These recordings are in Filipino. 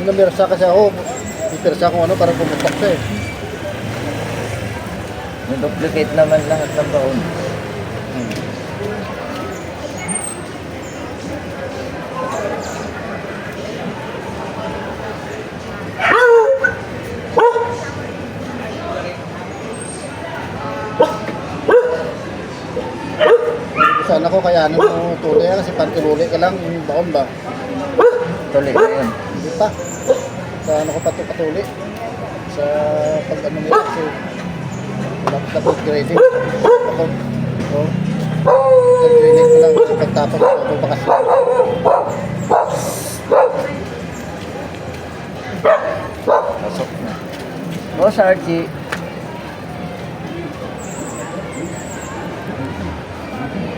Namirsa kasi ako. Ipirsa ko ano, parang pumutok siya eh. Duplicate naman lahat ng baon. Sana ko kayanin mo tuloy kasi pantiluli ka lang yung baon ba? Tuloy na yun. Hindi pa. Sana ko patuli. Sa pag ano nila kasi dapat grading. Ako, grading ko lang kasi pagtapos ako bakasyon. Pasok na. Boss Archie.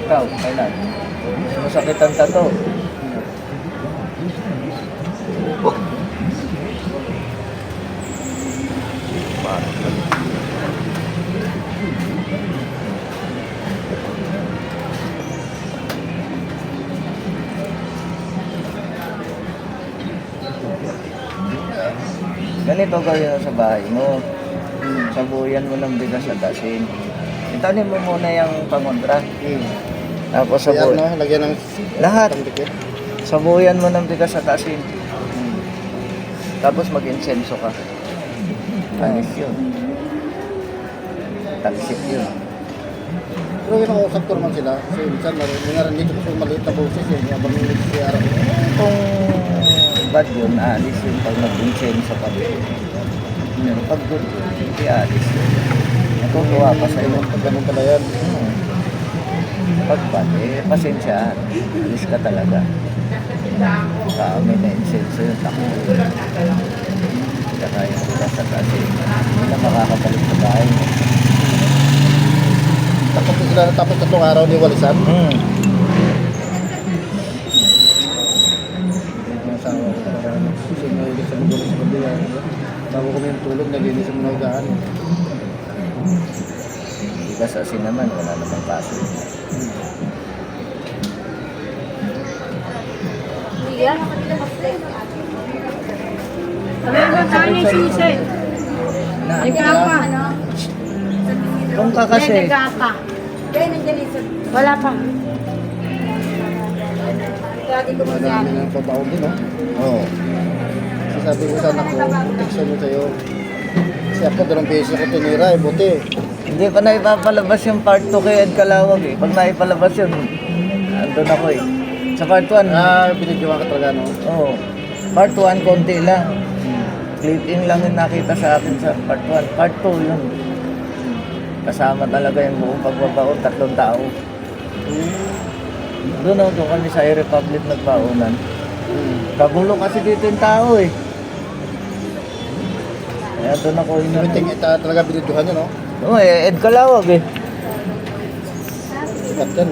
Ikaw, kailan? Masakit ang tato. Ganito gawin mo sa bahay mo. Sabuyan mo ng bigas at asin. Itanin mo muna yung pangontra. Tapos Kaya sabuyan. no, lagyan ng Lahat. pandikit. Sabuyan mo ng bigas at asin. Tapos mag-insenso ka. Anis yun. Talsik yun. Pero kinakausap ko naman sila. Kasi minsan narinig ko yung maliit na boses eh. Habang nag-CR ako. Kung bad yun, aalis yun pag nag-insenso ka. Pero pag good yun, hindi aalis yun. Natutuwa pa sa'yo. Pag ganun pala yan. Pag bad, pasensya. Alis ka talaga. Kami na insenso yun. Takbo yun. Saka yung bigas at asin. Hindi na makakabalik sa bahay mo. Tapos tatlong araw ni Walisan. Asawa ko para kasi nalilis ang gulo sa gabi. Bago kami yung tulog, nalilis ang mga gaan. Bigas at asin naman, wala namang kaso. Yan, ano saan yung susi? Nagkapa. Kung ka kasi, Nagkapa. Wala pa. Marami ng pabaon din, no? oo. Kasi sabi ko sana ko, protection mo sa'yo. Kasi ako, dalawang beses ako tinira, eh, buti. Hindi pa na ipapalabas yung part 2 kay Ed Calawag eh. Pag naipalabas yun, andun ako eh. Sa part 1, Binigyan ka talaga, no? oo. Part 1, konti lang. Clipping lang yung nakita sa akin sa part 1. Part 2 yun. Kasama talaga yung buong pagbabaon, 3 tao. Doon kami sa Republic nagbaonan. Kagulo kasi dito yung tao eh. Kaya doon ako Everything ita talaga binidyohan nyo, no? Oo eh, Ed Calawag eh. Sikat yan,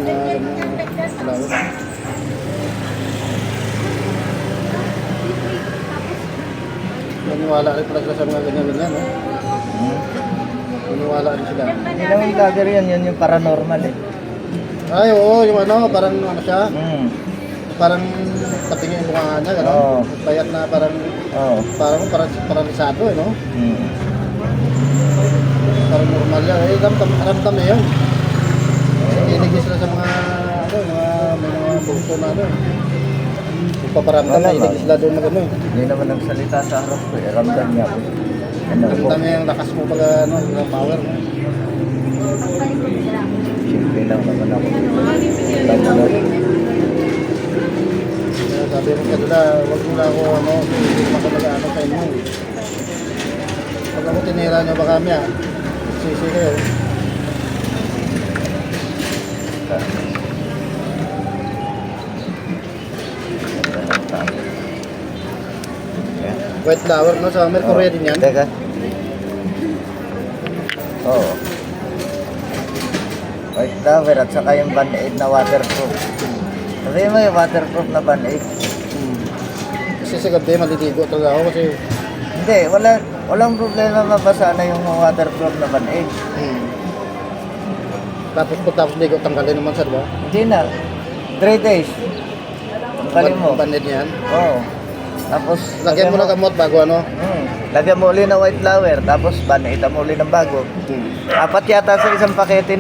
lalo. Maniwala rin pala sila sa mga ganyan-ganyan, no? Maniwala rin sila. Hindi naman vlogger yan, yun yung paranormal eh. Ay, oo, yung ano, parang ano siya, Hmm. parang patingin yung mukha niya, gano'n. Oo. Payat na parang, Oo. paralisado, eh, no? Hmm. Parang normal yan. Eh, ramdam na yun. Inig sila sa mga, ano, may mga buso na, ano. Paparamdam Wala na ba? inig sila doon na gano'n. Hindi naman nagsalita sa harap ko eh. Ramdam niya ako. Ano po? Ramdam niya yung lakas mo pag, ano, yung power. No? Simple lang naman ako. Tama na. Kaya sabi mo kanila, wag mo na ako, ano, hindi naman ka mag-ano sa inyo. Pag ako tinira niyo ba kami, sisi kayo. White flower, no? Sa Mercury din yan. Teka. Oo. White flower at saka yung Band-Aid na waterproof. Sabi mo yung waterproof na Band-Aid. Kasi sa gabi, maliligo talaga ako kasi Hindi, walang problema mabasa na yung waterproof na Band-Aid. tapos pagtapos ligo, tanggalin naman sa, diba? Hindi na. 3 days. Tanggalin mo. Banded yan. Oo. Tapos, Lagyan mo ng gamot bago ano. Lagyan mo uli ng white flower, tapos banitan mo uli ng bago. Apat yata sa isang pakete